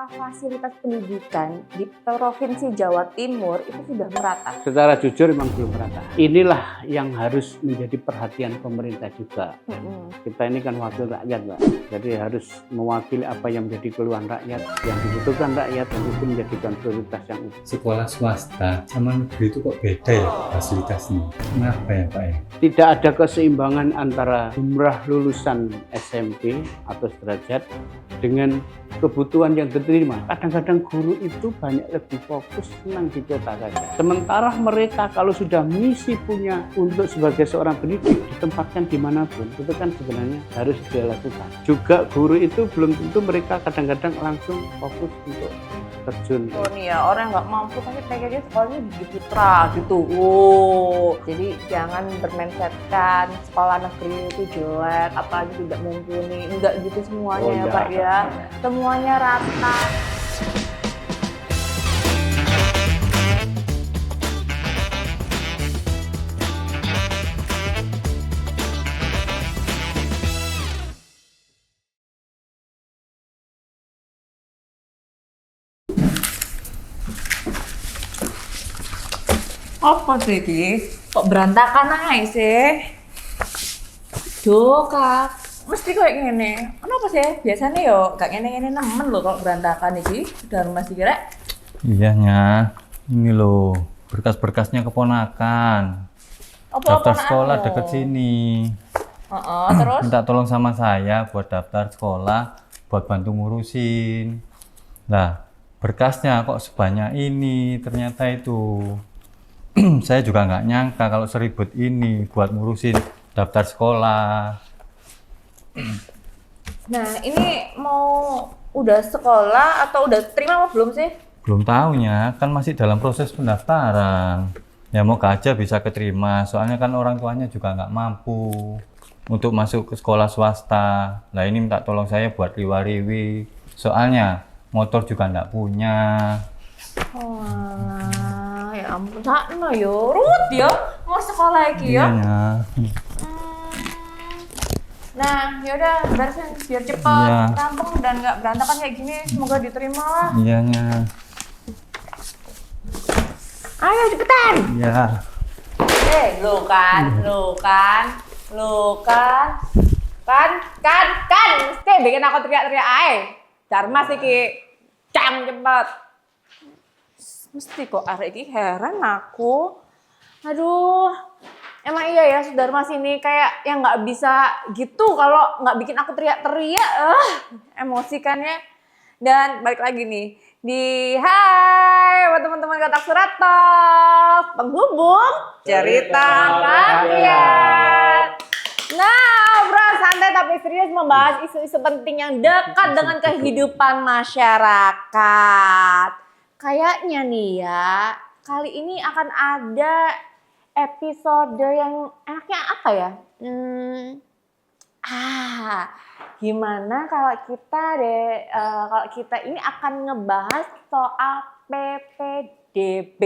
apakah fasilitas pendidikan di Provinsi Jawa Timur itu sudah merata? Secara jujur memang belum merata. Inilah yang harus menjadi perhatian pemerintah juga. Kita ini kan wakil rakyat, Mbak. Jadi harus mewakili apa yang menjadi keluhan rakyat, yang dibutuhkan rakyat, dan itu menjadikan prioritas yang utama. Sekolah swasta sama negeri itu kok beda ya fasilitasnya? Kenapa ya Pak ya? Tidak ada keseimbangan antara jumlah lulusan SMP atau sederajat dengan kebutuhan yang diterima. Kadang-kadang guru itu banyak lebih fokus senang di kota saja. Sementara mereka kalau sudah misi punya untuk sebagai seorang pendidik ditempatkan dimanapun, itu kan sebenarnya harus dia lakukan. Juga guru itu belum tentu mereka kadang-kadang langsung fokus untuk terjun. Oh nih ya, orang nggak mampu tapi pengennya sekolahnya di Putra gitu. Oh, jadi jangan bermindsetkan sekolah negeri itu jelek, apalagi tidak mumpuni. Enggak gitu semuanya ya Pak ya. Semuanya rata. Apa sih Ki? Kok berantakan aja sih? Duh Kak, mesti kayak gini. Kenapa sih? Biasanya yo gak ngene-ngene nemen loh kalau berantakan iki. Udah masih kira? Iya nya, ini loh berkas-berkasnya keponakan. Apa Daftar sekolah deket sini. Terus? Minta tolong sama saya buat daftar sekolah, buat bantu ngurusin. Lah, berkasnya kok sebanyak ini ternyata itu. Saya juga nggak nyangka kalau seribet ini buat ngurusin daftar sekolah. Nah, ini mau udah sekolah atau udah terima apa belum sih? Belum tahunya, kan masih dalam proses pendaftaran. Ya moga aja bisa keterima, soalnya kan orang tuanya juga nggak mampu untuk masuk ke sekolah swasta. Nah ini minta tolong saya buat riwa-riwi, soalnya motor juga nggak punya. Wah, ya ampun, sakno yo, ruwet yo, mau sekolah lagi ya. Iya. Nah, yaudah beresin biar cepet Iya. rampung dan nggak berantakan kayak gini. Semoga diterima lah. Iya. Ayo cepetan. Iya. Lo kan, mesti bikin aku teriak-teriak ae. Dharma sih Ki, cang cepet. Mesti kok arek iki heran aku. Aduh, emang iya ya Sudarma sini kayak yang nggak bisa gitu kalau nggak bikin aku teriak-teriak. Emosi kan ya. Dan balik lagi nih di hai buat teman-teman Kotak Surat Talk, penghubung cerita rakyat. Nah, bro, santai tapi serius membahas isu-isu penting yang dekat dengan kehidupan masyarakat. Kayaknya nih ya, kali ini akan ada episode yang enaknya apa ya? Gimana kalau kita ini akan ngebahas soal PPDB,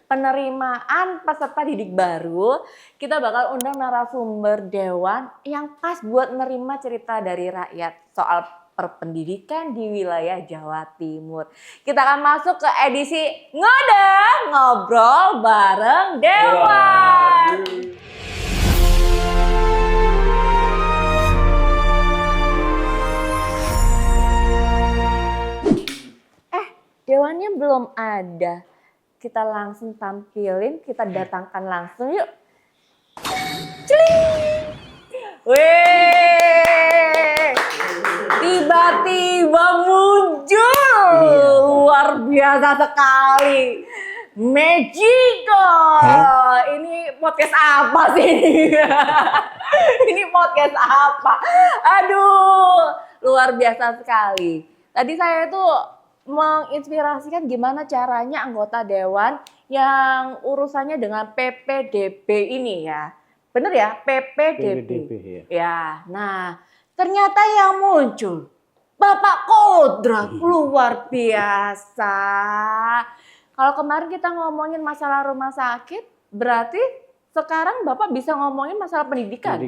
penerimaan peserta didik baru. Kita bakal undang narasumber dewan yang pas buat nerima cerita dari rakyat soal perpendidikan di wilayah Jawa Timur. Kita akan masuk ke edisi Ngodeng Ngobrol bareng Dewan. Dewannya belum ada. Kita langsung tampilin, kita datangkan langsung yuk. Celing! Wih! Tiba-tiba muncul. Luar biasa sekali. Magico. Ini podcast apa sih? Ini podcast apa? Aduh, luar biasa sekali. Tadi saya tuh menginspirasikan gimana caranya anggota dewan yang urusannya dengan PPDB ini ya. Bener ya? PPDB. Ya, nah ternyata yang muncul Bapak Kodrat, luar biasa. Kalau kemarin kita ngomongin masalah rumah sakit, berarti sekarang Bapak bisa ngomongin masalah pendidikan.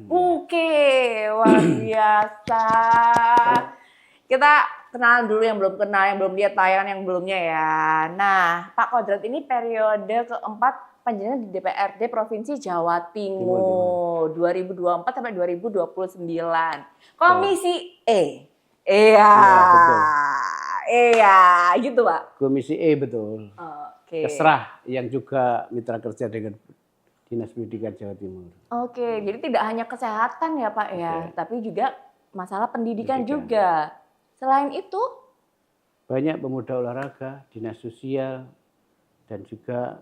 Oke, luar biasa. Kita kenalan dulu yang belum kenal, yang belum lihat tayangan yang belumnya ya. Nah, Pak Kodrat ini periode keempat panjenengan di DPRD Provinsi Jawa Timur 2024 sampai 2029. Komisi E. Iya. Iya, betul. Iya, gitu Pak. Komisi E betul. Oke. Kesrah yang juga mitra kerja dengan Dinas Pendidikan Jawa Timur. Oke, jadi tidak hanya kesehatan ya Pak ya, Oke. tapi juga masalah pendidikan Pendidikan. juga. Selain itu, Banyak pemuda olahraga, dinas sosial, dan juga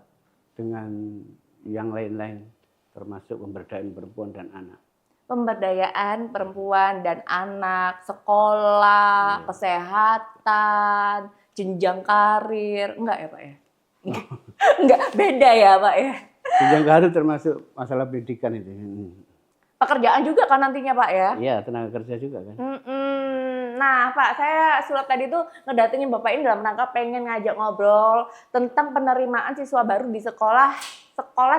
dengan yang lain-lain, termasuk pemberdayaan perempuan dan anak. pemberdayaan perempuan dan anak, sekolah, kesehatan, jenjang karir, enggak ya Pak ya? Enggak, beda ya Pak ya? Jenjang karir termasuk masalah pendidikan itu. Pekerjaan juga kan nantinya Pak ya? Iya, tenaga kerja juga kan. Nah Pak, saya surat tadi tuh ngedatengin Bapak ini dalam rangka pengen ngajak ngobrol tentang penerimaan siswa baru di sekolah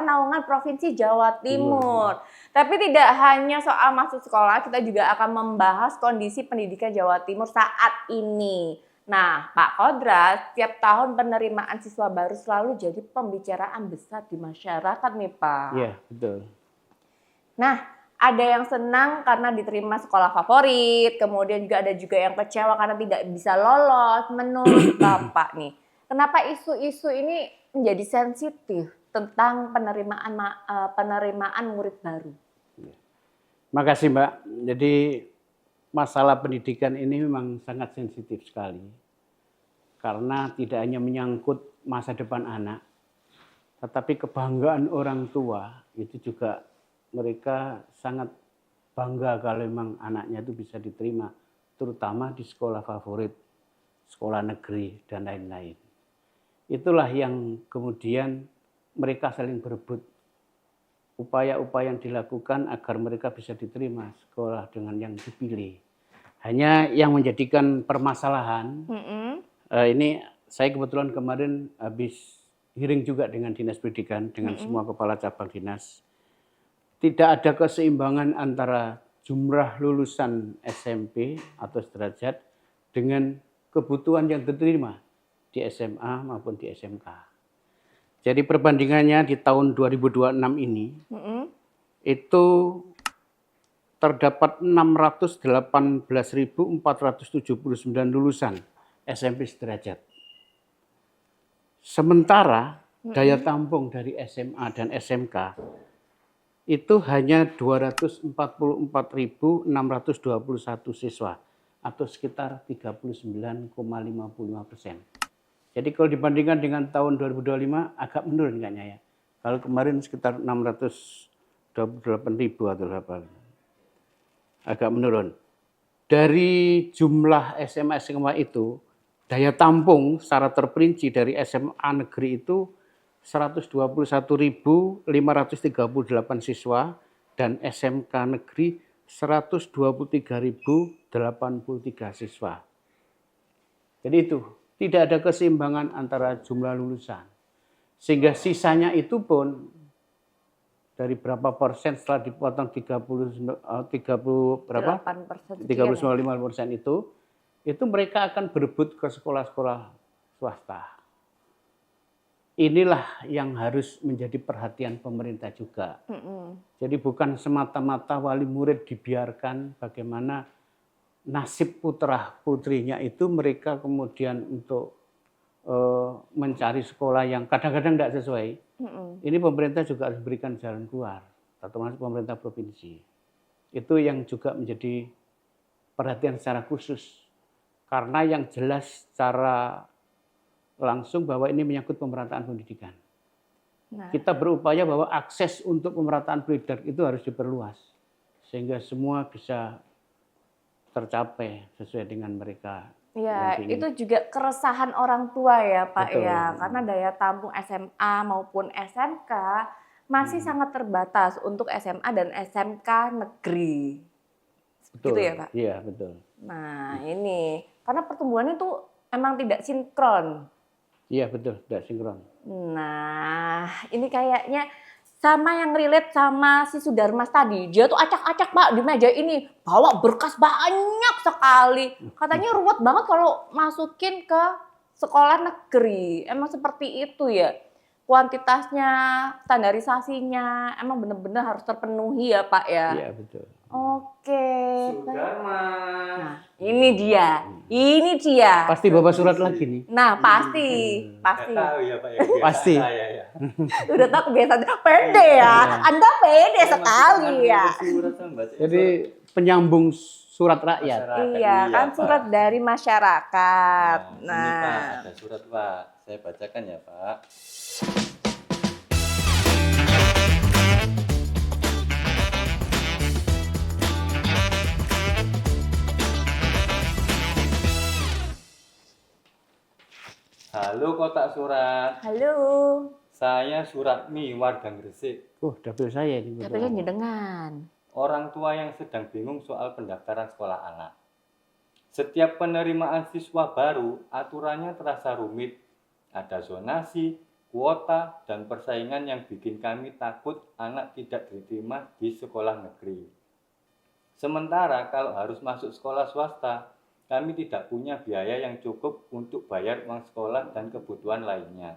naungan Provinsi Jawa Timur. Tapi tidak hanya soal masuk sekolah, kita juga akan membahas kondisi pendidikan Jawa Timur saat ini. Nah, Pak Kodrat, setiap tahun penerimaan siswa baru selalu jadi pembicaraan besar di masyarakat nih Pak. Iya, betul. Nah, ada yang senang karena diterima sekolah favorit, kemudian juga ada juga yang kecewa karena tidak bisa lolos. Menurut Bapak nih, kenapa isu-isu ini menjadi sensitif tentang penerimaan murid baru? Makasih Mbak. Jadi masalah pendidikan ini memang sangat sensitif sekali. Karena tidak hanya menyangkut masa depan anak, tetapi kebanggaan orang tua itu juga mereka sangat bangga kalau memang anaknya itu bisa diterima, terutama di sekolah favorit, sekolah negeri, dan lain-lain. Itulah yang kemudian mereka saling berebut. Upaya-upaya yang dilakukan agar mereka bisa diterima sekolah dengan yang dipilih. Hanya yang menjadikan permasalahan, ini saya kebetulan kemarin habis hearing juga dengan Dinas Pendidikan, dengan semua kepala cabang dinas. Tidak ada keseimbangan antara jumlah lulusan SMP atau sederajat dengan kebutuhan yang diterima di SMA maupun di SMK. Jadi perbandingannya di tahun 2026 ini itu terdapat 618.479 lulusan SMP sederajat. Sementara daya tampung dari SMA dan SMK itu hanya 244.621 siswa atau sekitar 39,55%. Jadi kalau dibandingkan dengan tahun 2025 agak menurun kayaknya ya. Kalau kemarin sekitar 628.000 atau berapa. Agak menurun. Dari jumlah SMA SMA itu, daya tampung secara terperinci dari SMA negeri itu 121.538 siswa dan SMK negeri 123.083 siswa. Jadi itu, tidak ada keseimbangan antara jumlah lulusan. Sehingga sisanya itu pun dari berapa persen setelah dipotong 30 berapa? 8% 39,5% itu mereka akan berebut ke sekolah-sekolah swasta. Inilah yang harus menjadi perhatian pemerintah juga. Jadi bukan semata-mata wali murid dibiarkan bagaimana nasib putra putrinya itu mereka kemudian untuk mencari sekolah yang kadang-kadang tidak sesuai. Ini pemerintah juga harus berikan jalan keluar, termasuk pemerintah provinsi. Itu yang juga menjadi perhatian secara khusus. Karena yang jelas secara langsung bahwa ini menyangkut pemerataan pendidikan. Kita berupaya bahwa akses untuk pemerataan pendidikan itu harus diperluas. Sehingga semua bisa tercapai sesuai dengan mereka. Ya, itu juga keresahan orang tua ya Pak. Betul. Ya, karena daya tampung SMA maupun SMK masih sangat terbatas untuk SMA dan SMK negeri. Betul. Gitu ya Pak? Iya, betul. Nah ini, karena pertumbuhannya tuh emang tidak sinkron. Iya, betul, tidak sinkron. Nah ini kayaknya sama yang relate sama si Sudarmas tadi. Dia tuh acak-acak Pak di meja ini. Bawa berkas banyak sekali. Katanya ruwet banget kalau masukin ke sekolah negeri. Emang seperti itu ya. Kuantitasnya, standarisasinya emang bener-bener harus terpenuhi ya Pak ya. Iya, betul. Oke. Sudarmas. Nah, ini dia. Ini dia. Pasti bawa surat lagi nih. Nah, pasti. Pasti. Tahu ya Pak ya. Pasti. Ya. Udah tahu kebiasaan. Pede ya. Anda pede sekali ya. Jadi penyambung surat rakyat. Iya, kan Pak. surat dari masyarakat. Ini Pak, Nah, ada surat Pak. Saya bacakan ya Pak. Halo kotak surat, halo. saya Suratmi warga Gresik. Dapil saya ini. Dapilnya jenengan. Orang tua yang sedang bingung soal pendaftaran sekolah anak. Setiap penerimaan siswa baru, aturannya terasa rumit. Ada zonasi, kuota, dan persaingan yang bikin kami takut anak tidak diterima di sekolah negeri. Sementara kalau harus masuk sekolah swasta, kami tidak punya biaya yang cukup untuk bayar uang sekolah dan kebutuhan lainnya.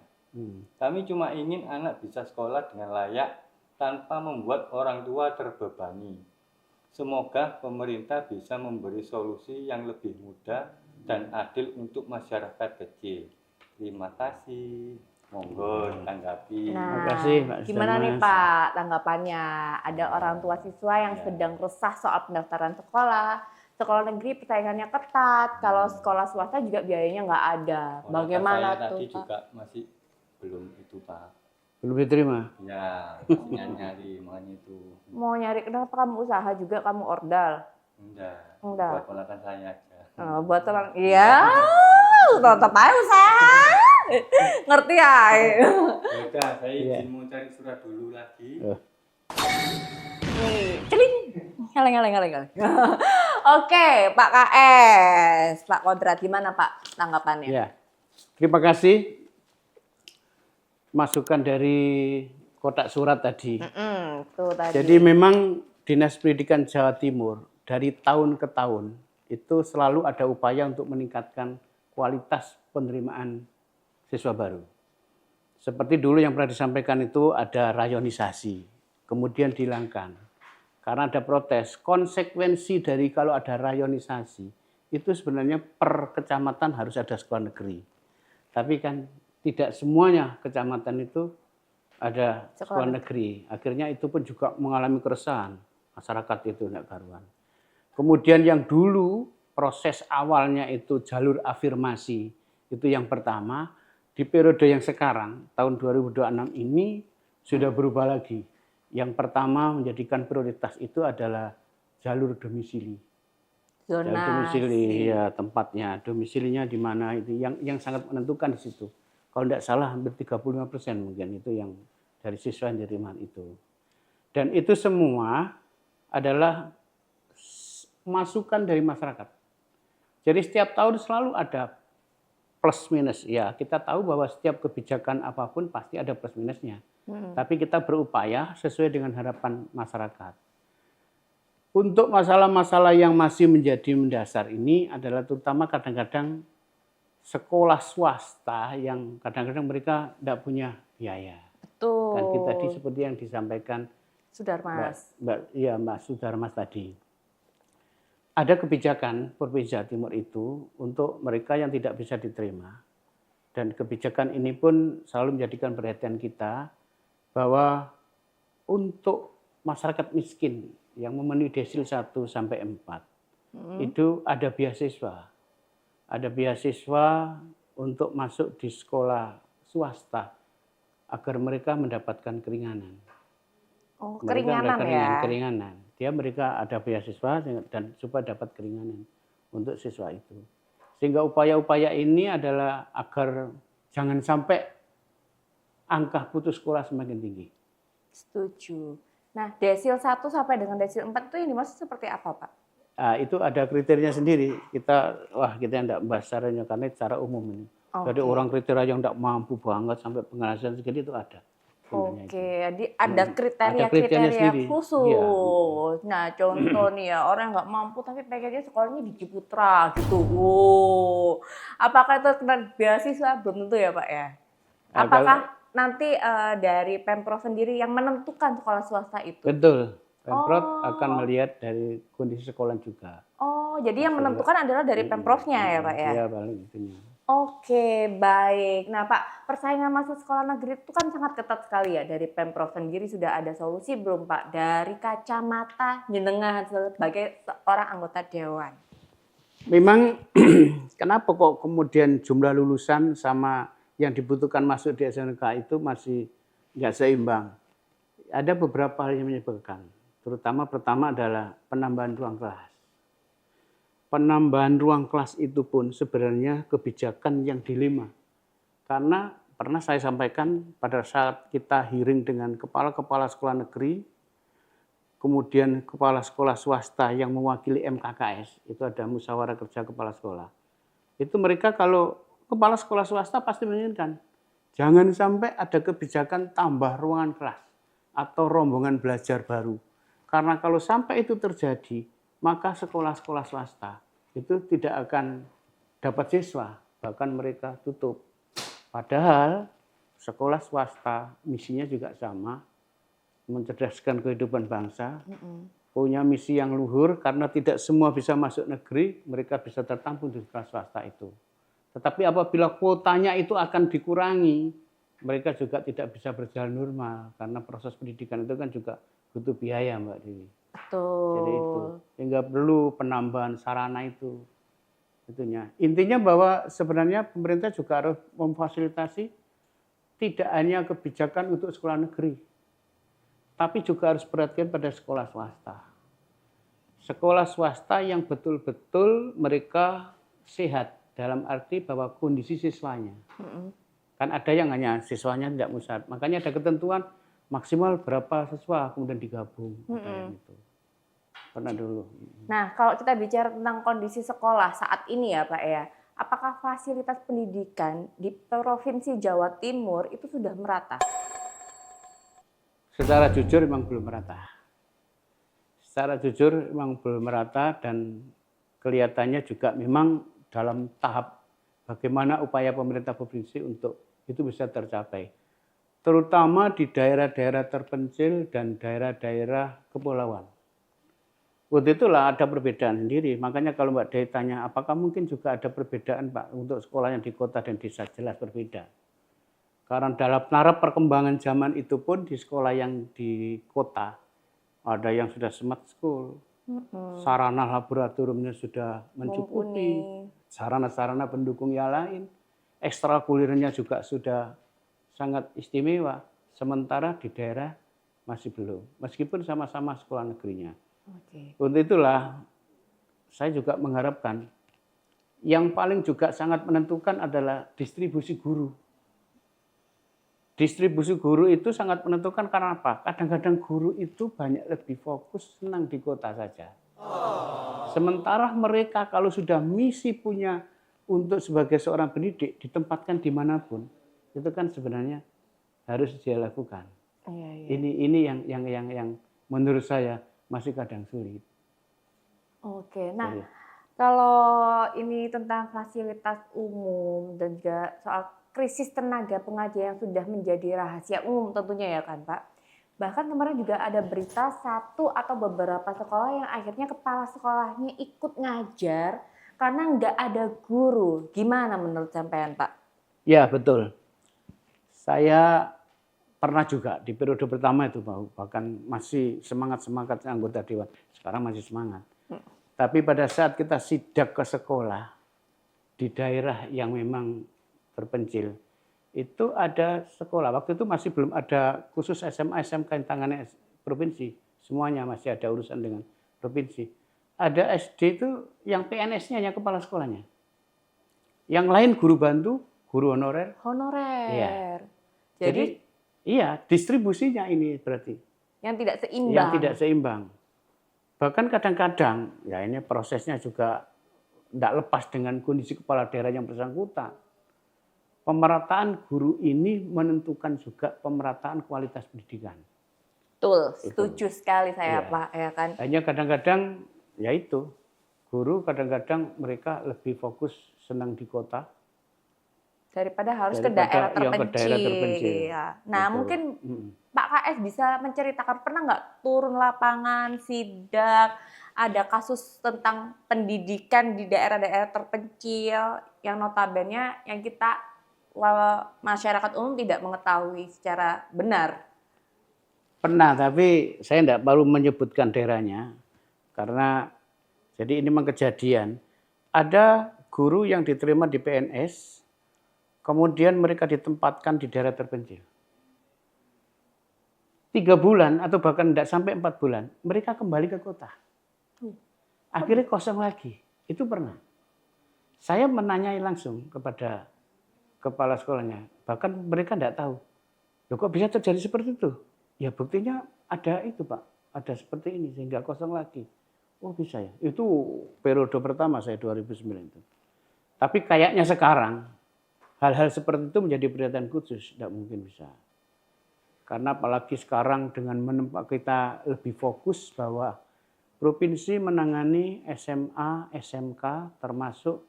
Kami cuma ingin anak bisa sekolah dengan layak tanpa membuat orang tua terbebani. Semoga pemerintah bisa memberi solusi yang lebih mudah dan adil untuk masyarakat kecil. Terima kasih. Monggo tanggapi. Nah, Terima kasih, Pak gimana nih Sudarmas. Pak tanggapannya? Ada orang tua siswa yang sedang resah soal pendaftaran sekolah. Sekolah negeri persaingannya ketat. Kalau sekolah swasta juga biayanya nggak ada. Ponakan Bagaimana saya tuh tadi Pak? juga masih belum itu Pak. Belum diterima. Ya, masih nyari makanya itu. Mau nyari kenapa kamu usaha juga kamu ordal? Enggak. Enggak. Buat ponakan saya aja. Buat orang, iya, tetap aja usaha. Ngerti ya? Udah, saya izin mau cari surat dulu lagi. Nih, celing. Ngeleng. Oke, Pak KS, Pak Kodrat, gimana Pak tanggapannya? Ya. Terima kasih masukan dari kotak surat tadi. Tuh tadi. Jadi memang Dinas Pendidikan Jawa Timur dari tahun ke tahun itu selalu ada upaya untuk meningkatkan kualitas penerimaan siswa baru. Seperti dulu yang pernah disampaikan itu ada rayonisasi, kemudian dihilangkan. Karena ada protes, konsekuensi dari kalau ada rayonisasi itu sebenarnya per kecamatan harus ada sekolah negeri. Tapi kan tidak semuanya kecamatan itu ada sekolah negeri. Akhirnya itu pun juga mengalami keresahan masyarakat itu tidak karuan. Kemudian yang dulu proses awalnya itu jalur afirmasi itu yang pertama, di periode yang sekarang tahun 2026 ini sudah berubah lagi. Yang pertama menjadikan prioritas itu adalah jalur domisili. Jalur domisili ya tempatnya, domisilinya di mana itu yang sangat menentukan di situ. Kalau tidak salah hampir 35% mungkin itu yang dari siswa yang diterima itu. Dan itu semua adalah masukan dari masyarakat. Jadi setiap tahun selalu ada plus minus. Ya, kita tahu bahwa setiap kebijakan apapun pasti ada plus minusnya. Tapi kita berupaya sesuai dengan harapan masyarakat. Untuk masalah-masalah yang masih menjadi mendasar ini adalah terutama kadang-kadang sekolah swasta yang kadang-kadang mereka tidak punya biaya. Betul. Kan kita tadi seperti yang disampaikan Sudarmas. Mbak Sudarmas tadi. Ada kebijakan Provinsi Jawa Timur itu untuk mereka yang tidak bisa diterima. Dan kebijakan ini pun selalu menjadikan perhatian kita bahwa untuk masyarakat miskin yang memenuhi desil 1 sampai 4 itu ada beasiswa. Ada beasiswa untuk masuk di sekolah swasta agar mereka mendapatkan keringanan. Oh, Mereka keringanan ya. Keringanan. Mereka ada beasiswa dan supaya dapat keringanan untuk siswa itu. Sehingga upaya-upaya ini adalah agar jangan sampai angka putus sekolah semakin tinggi. Setuju. Nah, desil 1 sampai dengan desil 4 itu ini maksud seperti apa, Pak? Nah, itu ada kriterianya sendiri. Kita tidak membahas caranya karena secara umum ini. Jadi orang kriteria yang tidak mampu banget sampai penghasilan segini itu ada. gunanya itu. Oke, jadi ada Ada kriteria-kriteria kriterianya sendiri. khusus. Iya. Nah, contoh nih ya, orang nggak mampu tapi pengennya sekolahnya di Ciputra gitu. Wow. Apakah itu kena beasiswa? Belum tentu ya, Pak ya. Nah, Apakah nanti dari Pemprov sendiri yang menentukan sekolah swasta itu? betul. Pemprov Oh. akan melihat dari kondisi sekolah juga. Oh, jadi yang menentukan adalah dari Pemprovnya ya, Pak ya? Iya, paling itunya. Oke, baik. Nah, Pak, persaingan masuk sekolah negeri itu kan sangat ketat sekali ya. Dari Pemprov sendiri sudah ada solusi belum, Pak? Dari kacamata jenengan sebagai seorang anggota dewan. Memang kenapa kok kemudian jumlah lulusan sama yang dibutuhkan masuk di SMK itu masih nggak seimbang? Ada beberapa hal yang menyebabkan. Terutama pertama adalah penambahan ruang kelas. Penambahan ruang kelas itu pun sebenarnya kebijakan yang dilema. Karena pernah saya sampaikan pada saat kita hearing dengan kepala-kepala sekolah negeri, kemudian kepala sekolah swasta yang mewakili MKKS, itu ada musyawarah kerja kepala sekolah. Itu mereka kalau kepala sekolah swasta pasti menginginkan, jangan sampai ada kebijakan tambah ruangan kelas atau rombongan belajar baru. Karena kalau sampai itu terjadi, maka sekolah-sekolah swasta itu tidak akan dapat siswa, bahkan mereka tutup. Padahal sekolah swasta misinya juga sama, mencerdaskan kehidupan bangsa, punya misi yang luhur karena tidak semua bisa masuk negeri, mereka bisa tertampung di sekolah swasta itu. Tetapi apabila kuotanya itu akan dikurangi, mereka juga tidak bisa berjalan normal karena proses pendidikan itu kan juga butuh biaya, Mbak Dewi. Betul. Jadi itu sehingga perlu penambahan sarana itu. Itunya. Intinya bahwa sebenarnya pemerintah juga harus memfasilitasi tidak hanya kebijakan untuk sekolah negeri, tapi juga harus perhatian pada sekolah swasta. Sekolah swasta yang betul-betul mereka sehat dalam arti bahwa kondisi siswanya. Kan ada yang hanya siswanya tidak musat. Makanya ada ketentuan maksimal berapa siswa kemudian digabung. Itu. Pernah dulu. Nah, kalau kita bicara tentang kondisi sekolah saat ini ya Pak ya, apakah fasilitas pendidikan di Provinsi Jawa Timur itu sudah merata? Secara jujur memang belum merata. Secara jujur memang belum merata dan kelihatannya juga memang dalam tahap bagaimana upaya pemerintah provinsi untuk itu bisa tercapai. Terutama di daerah-daerah terpencil dan daerah-daerah kepulauan. Waktu itulah ada perbedaan sendiri. Makanya kalau Mbak Dei tanya, apakah mungkin juga ada perbedaan Pak untuk sekolah yang di kota dan desa? Jelas berbeda. Karena dalam taraf perkembangan zaman itu pun di sekolah yang di kota, ada yang sudah smart school, sarana laboratoriumnya sudah mencukupi, sarana-sarana pendukung yang lain, ekstrakurikulernya juga sudah sangat istimewa. Sementara di daerah masih belum, meskipun sama-sama sekolah negerinya. Untuk itulah saya juga mengharapkan yang paling juga sangat menentukan adalah distribusi guru. Distribusi guru itu sangat menentukan karena apa? Kadang-kadang guru itu banyak lebih fokus senang di kota saja. Sementara mereka kalau sudah misi punya untuk sebagai seorang pendidik ditempatkan dimanapun, itu kan sebenarnya harus dia lakukan. Ini yang menurut saya masih kadang sulit. Oke, nah kalau ini tentang fasilitas umum dan juga soal krisis tenaga pengajar yang sudah menjadi rahasia umum tentunya ya kan Pak. Bahkan kemarin juga ada berita satu atau beberapa sekolah yang akhirnya kepala sekolahnya ikut ngajar karena nggak ada guru. Gimana menurut sampean Pak? Ya betul. Saya pernah juga di periode pertama itu bahkan masih semangat anggota dewan. Sekarang masih semangat. Tapi pada saat kita sidak ke sekolah di daerah yang memang terpencil, itu ada sekolah. Waktu itu masih belum ada khusus SMA, SMK yang tangannya provinsi. Semuanya masih ada urusan dengan provinsi. Ada SD itu yang PNS-nya hanya kepala sekolahnya. Yang lain guru bantu, guru honorer. Honorer. Iya. Jadi iya, distribusinya ini berarti. Yang tidak seimbang. Yang tidak seimbang. Bahkan kadang-kadang, ya ini prosesnya juga tidak lepas dengan kondisi kepala daerah yang bersangkutan. pemerataan guru ini menentukan juga pemerataan kualitas pendidikan. Betul, setuju sekali saya Iya. Pak, ya kan. Hanya kadang-kadang ya itu, guru kadang-kadang mereka lebih fokus senang di kota Daripada harus ke daripada daerah yang ke daerah terpencil. Iya. Nah, Gitu. mungkin Pak KS bisa menceritakan pernah nggak turun lapangan, sidak, ada kasus tentang pendidikan di daerah-daerah terpencil yang notabene yang kita masyarakat umum tidak mengetahui secara benar. Pernah, tapi saya tidak perlu menyebutkan daerahnya karena jadi ini memang kejadian. Ada guru yang diterima di PNS, kemudian mereka ditempatkan di daerah terpencil. 3 bulan atau bahkan tidak sampai 4 bulan, mereka kembali ke kota. Akhirnya kosong lagi. Itu pernah. Saya menanyai langsung kepada kepala sekolahnya. Bahkan mereka tidak tahu. Loh, kok bisa terjadi seperti itu? Ya buktinya ada itu Pak. Ada seperti ini sehingga kosong lagi. Oh bisa ya. Itu periode pertama saya 2009 itu. Tapi kayaknya sekarang hal-hal seperti itu menjadi perhatian khusus. Tidak mungkin bisa. Karena apalagi sekarang dengan kita lebih fokus bahwa provinsi menangani SMA, SMK termasuk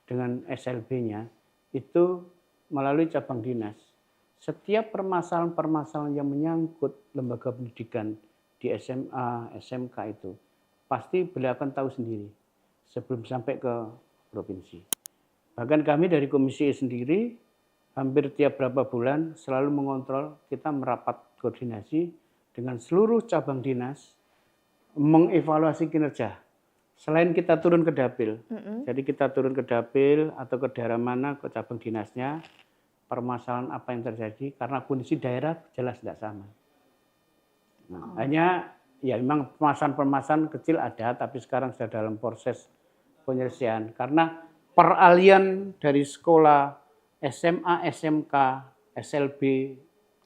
dengan SLB-nya itu melalui cabang dinas. Setiap permasalahan-permasalahan yang menyangkut lembaga pendidikan di SMA, SMK itu pasti beliau akan tahu sendiri sebelum sampai ke provinsi. Bahkan kami dari Komisi E sendiri hampir tiap berapa bulan selalu mengontrol, kita merapat koordinasi dengan seluruh cabang dinas, mengevaluasi kinerja. Selain kita turun ke dapil, jadi kita turun ke dapil atau ke daerah mana, ke cabang dinasnya, permasalahan apa yang terjadi, karena kondisi daerah jelas tidak sama. Nah, hanya ya memang permasalahan-permasalahan kecil ada, tapi sekarang sudah dalam proses penyelesaian. Karena peralihan dari sekolah SMA, SMK, SLB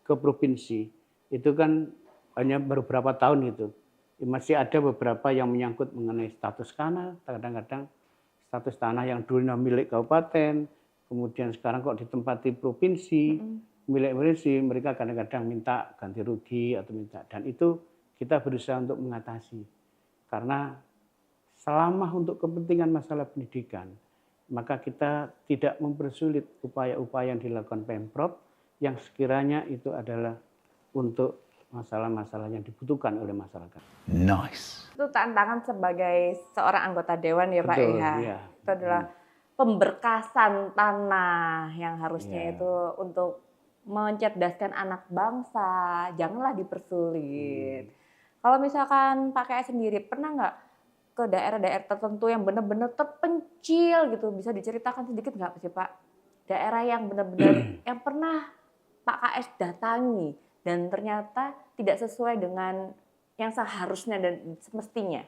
ke provinsi itu kan hanya beberapa tahun gitu. Masih ada beberapa yang menyangkut mengenai status tanah, kadang-kadang status tanah yang dulunya milik kabupaten, kemudian sekarang kok ditempati provinsi, milik provinsi, mereka kadang-kadang minta ganti rugi atau minta, dan itu kita berusaha untuk mengatasi. Karena selama untuk kepentingan masalah pendidikan, maka kita tidak mempersulit upaya-upaya yang dilakukan Pemprov yang sekiranya itu adalah untuk masalah-masalah yang dibutuhkan oleh masyarakat. Nice. Itu tantangan sebagai seorang anggota dewan ya Pak Betul, ya. iya. Itu adalah pemberkasan tanah yang harusnya Iya. itu untuk mencerdaskan anak bangsa, janganlah dipersulit. Kalau misalkan Pak KS sendiri pernah nggak ke daerah-daerah tertentu yang benar-benar terpencil gitu, bisa diceritakan sedikit nggak sih Pak? Daerah yang benar-benar yang pernah Pak KS datangi dan ternyata tidak sesuai dengan yang seharusnya dan semestinya.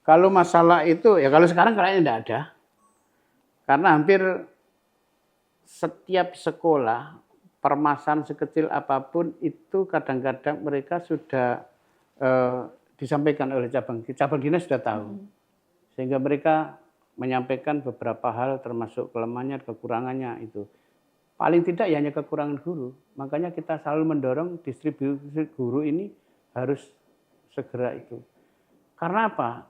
Kalau masalah itu, ya kalau sekarang kayaknya tidak ada. Karena hampir setiap sekolah, permasalahan sekecil apapun itu kadang-kadang mereka sudah disampaikan oleh cabang dinas sudah tahu. Sehingga mereka menyampaikan beberapa hal termasuk kelemahannya, kekurangannya itu. Paling tidak ya hanya kekurangan guru. Makanya kita selalu mendorong distribusi guru ini harus segera itu. Karena apa?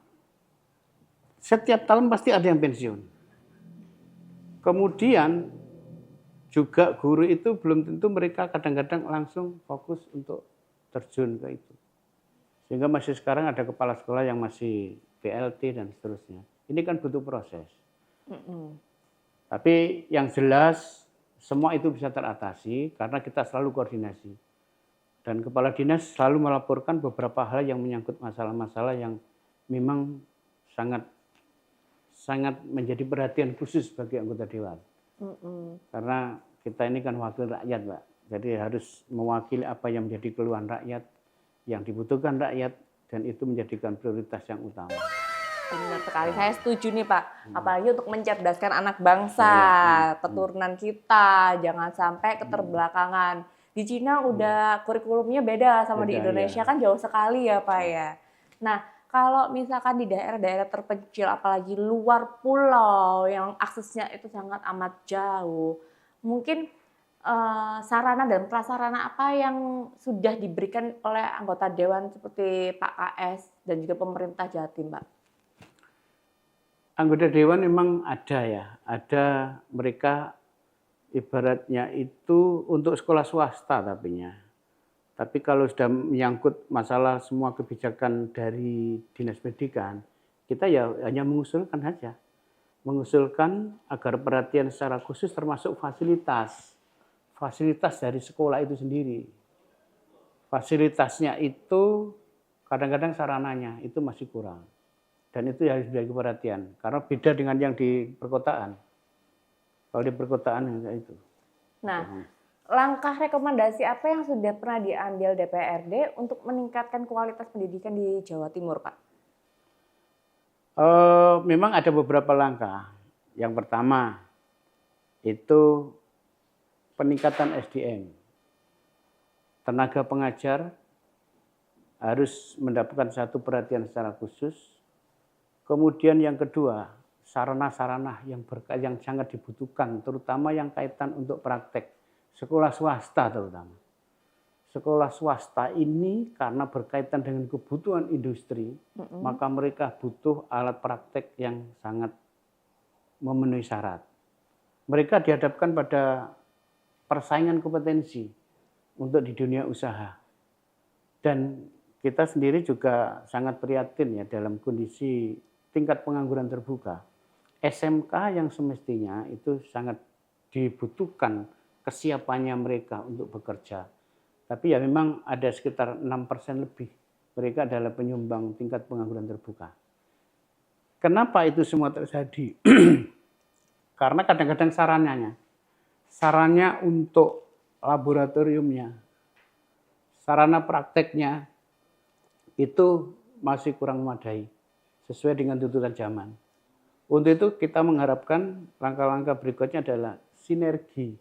Setiap tahun pasti ada yang pensiun. Kemudian juga guru itu belum tentu mereka kadang-kadang langsung fokus untuk terjun ke itu. Sehingga masih sekarang ada kepala sekolah yang masih PLT dan seterusnya. Ini kan butuh proses. Tapi yang jelas semua itu bisa teratasi karena kita selalu koordinasi. Dan kepala dinas selalu melaporkan beberapa hal yang menyangkut masalah-masalah yang memang sangat menjadi perhatian khusus bagi anggota dewan. Karena kita ini kan wakil rakyat, Pak. Jadi harus mewakili apa yang menjadi keluhan rakyat, yang dibutuhkan rakyat, dan itu menjadikan prioritas yang utama. Benar sekali, saya setuju nih Pak. Apalagi untuk mencerdaskan anak bangsa, keturunan kita, jangan sampai keterbelakangan. Di Cina udah kurikulumnya beda sama di Beda, Indonesia ya. kan jauh sekali ya Pak ya. Nah, kalau misalkan di daerah-daerah terpencil, apalagi luar pulau yang aksesnya itu sangat amat jauh, mungkin sarana dan prasarana apa yang sudah diberikan oleh anggota dewan seperti Pak KS dan juga pemerintah Jatim, Pak? Anggota dewan memang ada ya, ada mereka ibaratnya itu untuk sekolah swasta tapi kalau sudah menyangkut masalah semua kebijakan dari Dinas Pendidikan, kita ya hanya mengusulkan saja. Mengusulkan agar perhatian secara khusus termasuk fasilitas dari sekolah itu sendiri. Fasilitasnya itu kadang-kadang sarananya itu masih kurang. Dan itu harus diberi perhatian, karena beda dengan yang di perkotaan. Kalau di perkotaan itu. Nah, langkah rekomendasi apa yang sudah pernah diambil DPRD untuk meningkatkan kualitas pendidikan di Jawa Timur, Pak? Memang ada beberapa langkah. Yang pertama itu peningkatan SDM. Tenaga pengajar harus mendapatkan satu perhatian secara khusus. Kemudian yang kedua, sarana-sarana yang sangat dibutuhkan, terutama yang kaitan untuk praktek. Sekolah swasta terutama. Sekolah swasta ini karena berkaitan dengan kebutuhan industri, maka mereka butuh alat praktek yang sangat memenuhi syarat. Mereka dihadapkan pada persaingan kompetensi untuk di dunia usaha. Dan kita sendiri juga sangat prihatin ya dalam kondisi tingkat pengangguran terbuka. SMK yang semestinya itu sangat dibutuhkan kesiapannya mereka untuk bekerja. Tapi ya memang ada sekitar 6% lebih. Mereka adalah penyumbang tingkat pengangguran terbuka. Kenapa itu semua terjadi? Karena kadang-kadang sarannya untuk laboratoriumnya, sarana prakteknya itu masih kurang memadai sesuai dengan tuntutan zaman. Untuk itu kita mengharapkan langkah-langkah berikutnya adalah sinergi.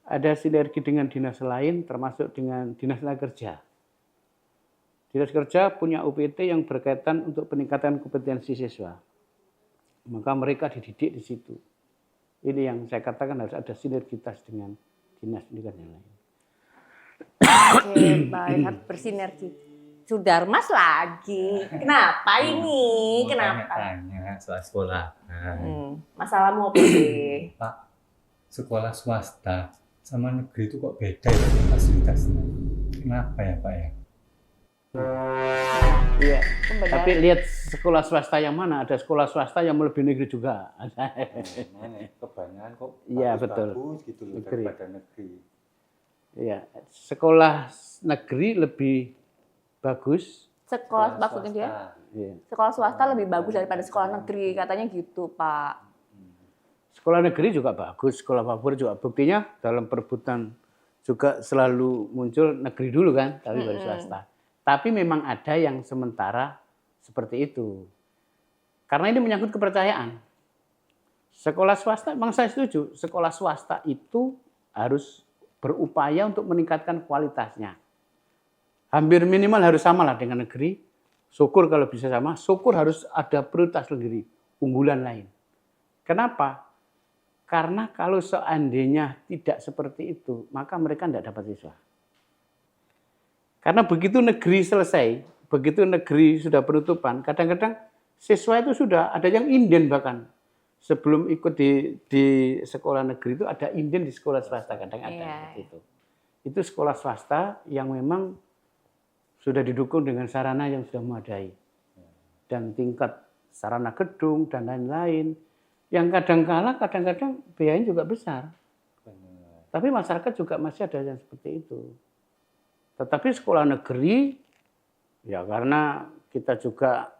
Ada sinergi dengan dinas lain termasuk dengan Dinas Tenaga Kerja. Dinas Kerja punya UPT yang berkaitan untuk peningkatan kompetensi siswa. Maka mereka dididik di situ. Ini yang saya katakan harus ada sinergitas dengan dinas pendidikan yang lain. Oke, baik, harus bersinergi. Sudarmas lagi. Kenapa ini? Kenapa? Tanya soal sekolah. Masalahmu apa sih? Pak, sekolah swasta sama negeri itu kok beda ya fasilitasnya? Kenapa ya Pak ya? Iya. Tapi lihat sekolah swasta yang mana? Ada sekolah swasta yang melebihi negeri juga. Kebanyakan kok Iya, betul. bagus gitu loh Negeri. daripada negeri. Iya, sekolah negeri lebih bagus. Sekolah maksudnya dia? Iya. Sekolah swasta lebih bagus daripada sekolah negeri, katanya gitu, Pak. Sekolah negeri juga bagus, sekolah favorit juga. Buktinya dalam perebutan juga selalu muncul negeri dulu kan, tapi baru swasta. Tapi memang ada yang sementara seperti itu. Karena ini menyangkut kepercayaan. Sekolah swasta, memang saya setuju, sekolah swasta itu harus berupaya untuk meningkatkan kualitasnya. Hampir minimal harus sama lah dengan negeri. Syukur kalau bisa sama, syukur harus ada prioritas negeri, unggulan lain. Kenapa? Karena kalau seandainya tidak seperti itu, maka mereka tidak dapat siswa. Karena begitu negeri selesai, begitu negeri sudah penutupan, kadang-kadang siswa itu sudah ada yang inden bahkan. Sebelum ikut di sekolah negeri itu ada inden di sekolah swasta kadang-kadang. Itu sekolah swasta yang memang sudah didukung dengan sarana yang sudah memadai. Dan tingkat sarana gedung dan lain-lain. Yang kadang-kadang biayanya juga besar. Tapi masyarakat juga masih ada yang seperti itu. Tetapi sekolah negeri, ya karena kita juga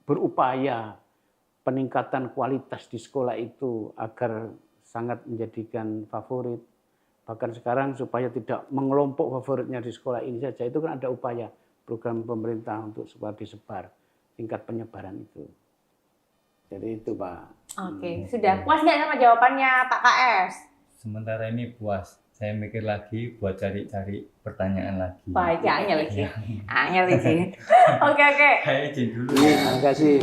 berupaya peningkatan kualitas di sekolah itu agar sangat menjadikan favorit. Bahkan sekarang supaya tidak mengelompok favoritnya di sekolah ini saja, itu kan ada upaya program pemerintah untuk supaya disebar tingkat penyebaran itu. Jadi itu Pak. Oke, sudah puas nggak sama jawabannya Pak KS? Sementara ini puas. Saya mikir lagi buat cari-cari pertanyaan lagi. Baik, ya, angel iki. Angel iki. Oke. Saya izin dulu. Terima kasih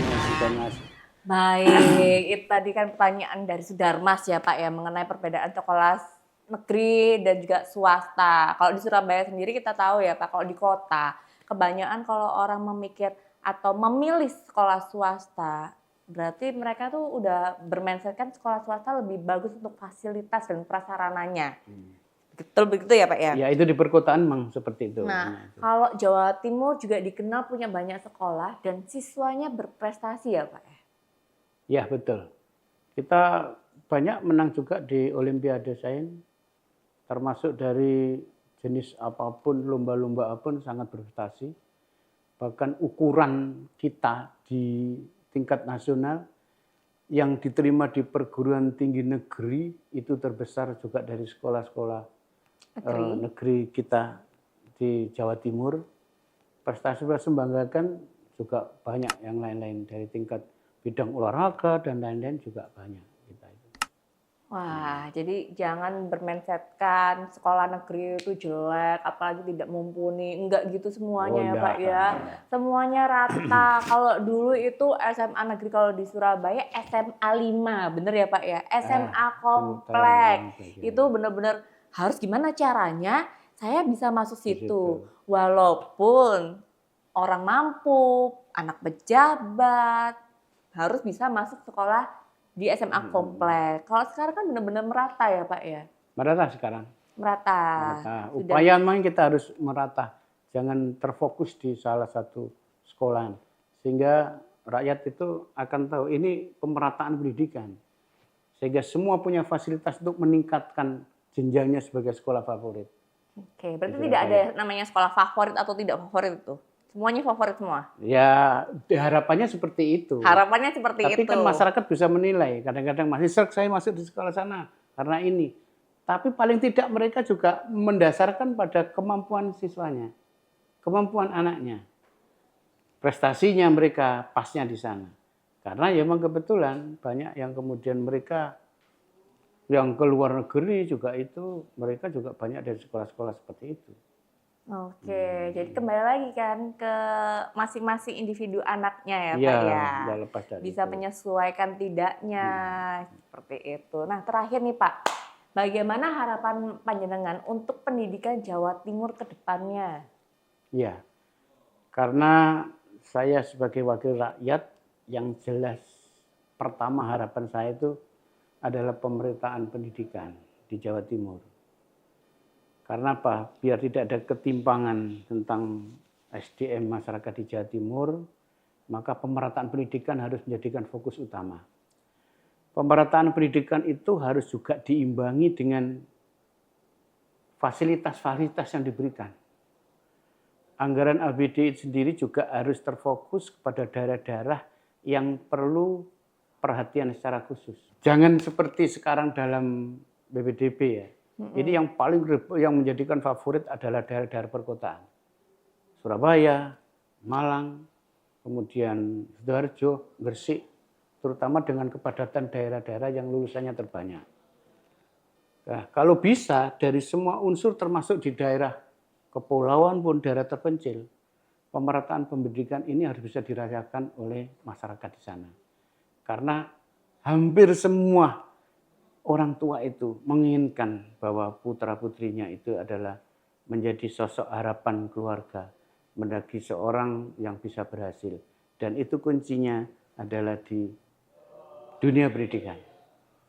Mas. Baik, itu tadi kan pertanyaan dari Sudarmas ya Pak ya mengenai perbedaan sekolah negeri dan juga swasta. Kalau di Surabaya sendiri kita tahu ya Pak, kalau di kota kebanyakan kalau orang memikir atau memilih sekolah swasta, berarti mereka tuh udah bermindsetkan sekolah swasta lebih bagus untuk fasilitas dan prasarananya. Betul begitu ya Pak ya? Ya itu di perkotaan memang seperti itu. Nah, kalau Jawa Timur juga dikenal punya banyak sekolah dan siswanya berprestasi ya Pak ya? Ya betul. Kita banyak menang juga di Olimpiade Sains, termasuk dari jenis apapun, lomba-lomba apapun sangat berprestasi. Bahkan ukuran kita di tingkat nasional yang diterima di perguruan tinggi negeri itu terbesar juga dari sekolah-sekolah negeri kita di Jawa Timur. Prestasi membanggakan juga banyak yang lain-lain dari tingkat bidang olahraga dan lain-lain juga banyak kita itu. Wah, jadi jangan bermindsetkan sekolah negeri itu jelek, apalagi tidak mumpuni. Enggak gitu semuanya ya Pak ya. Semuanya rata. Kalau dulu itu SMA negeri kalau di Surabaya SMA 5, bener ya Pak ya? SMA komplek. Itu bener-bener harus gimana caranya saya bisa masuk situ. Walaupun orang mampu, anak pejabat, harus bisa masuk sekolah di SMA komplek. Kalau sekarang kan benar-benar merata ya Pak ya? Merata sekarang. Merata. Upaya memang kita harus merata. Jangan terfokus di salah satu sekolahan. Sehingga rakyat itu akan tahu ini pemerataan pendidikan. Sehingga semua punya fasilitas untuk meningkatkan jenjangnya sebagai sekolah favorit. Oke, berarti tidak ada namanya sekolah favorit atau tidak favorit itu? Semuanya favorit semua? Ya, harapannya seperti itu. Harapannya seperti itu. Tapi kan masyarakat bisa menilai. Kadang-kadang masih saya masuk di sekolah sana karena ini. Tapi paling tidak mereka juga mendasarkan pada kemampuan siswanya. Kemampuan anaknya. Prestasinya mereka pasnya di sana. Karena ya memang kebetulan banyak yang kemudian mereka yang ke luar negeri juga itu, mereka juga banyak dari sekolah-sekolah seperti itu. Oke, jadi kembali lagi kan ke masing-masing individu anaknya ya Pak Iya, ya. lepas dari Bisa itu. menyesuaikan tidaknya seperti itu. Nah terakhir nih Pak, bagaimana harapan panjenengan untuk pendidikan Jawa Timur ke depannya? Iya, karena saya sebagai wakil rakyat yang jelas pertama harapan saya itu adalah pemerataan pendidikan di Jawa Timur. Karena apa? Biar tidak ada ketimpangan tentang SDM masyarakat di Jawa Timur, maka pemerataan pendidikan harus menjadikan fokus utama. Pemerataan pendidikan itu harus juga diimbangi dengan fasilitas-fasilitas yang diberikan. Anggaran APBD sendiri juga harus terfokus kepada daerah-daerah yang perlu perhatian secara khusus. Jangan seperti sekarang dalam BPDB ya. Ini yang paling yang menjadikan favorit adalah daerah-daerah perkotaan. Surabaya, Malang, kemudian Sidoarjo, Gresik, terutama dengan kepadatan daerah-daerah yang lulusannya terbanyak. Nah, kalau bisa dari semua unsur termasuk di daerah kepulauan pun daerah terpencil, pemerataan pendidikan ini harus bisa dirasakan oleh masyarakat di sana. Karena hampir semua orang tua itu menginginkan bahwa putra-putrinya itu adalah menjadi sosok harapan keluarga, menjadi seorang yang bisa berhasil. Dan itu kuncinya adalah di dunia pendidikan.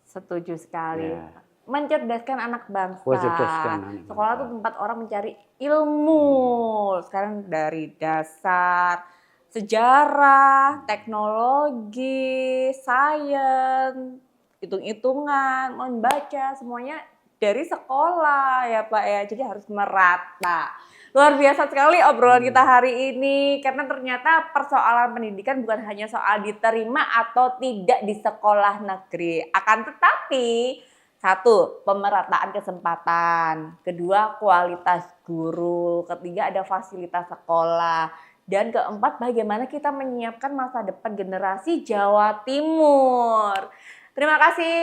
Setuju sekali. Ya. Mencerdaskan anak bangsa. Mencerdaskan anak bangsa. Sekolah itu tempat orang mencari ilmu. Sekarang dari dasar, sejarah, teknologi, sains, hitung-hitungan, membaca, semuanya dari sekolah ya Pak ya. Jadi harus merata. Luar biasa sekali obrolan kita hari ini. Karena ternyata persoalan pendidikan bukan hanya soal diterima atau tidak di sekolah negeri. Akan tetapi, satu, pemerataan kesempatan. Kedua, kualitas guru. Ketiga, ada fasilitas sekolah. Dan keempat, bagaimana kita menyiapkan masa depan generasi Jawa Timur. Terima kasih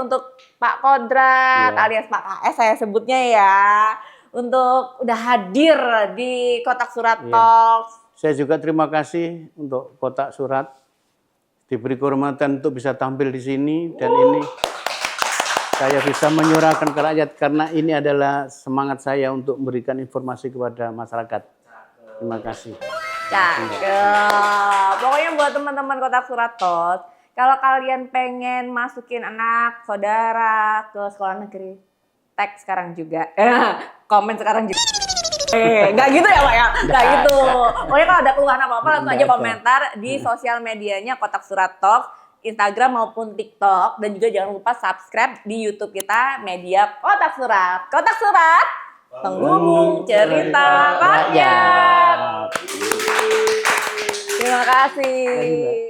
untuk Pak Kodrat Iya. alias Pak KS saya sebutnya ya. Untuk udah hadir di Kotak Surat Iya. Talks. Saya juga terima kasih untuk Kotak Surat diberi kehormatan untuk bisa tampil di sini dan ini saya bisa menyuarakan ke rakyat karena ini adalah semangat saya untuk memberikan informasi kepada masyarakat. Terima kasih. Cakep. Pokoknya buat teman-teman Kotak Surat Talks, kalau kalian pengen masukin anak saudara ke sekolah negeri, tag sekarang juga. Komen sekarang juga. Nggak gitu ya Pak ya? Nggak gitu. Pokoknya kalau ada keluhan apa-apa langsung aja komentar di sosial medianya Kotak Surat Talks, Instagram maupun TikTok. Dan juga jangan lupa subscribe di YouTube kita, media Kotak Surat. Kotak Surat, penghubung cerita rakyat. Terima kasih.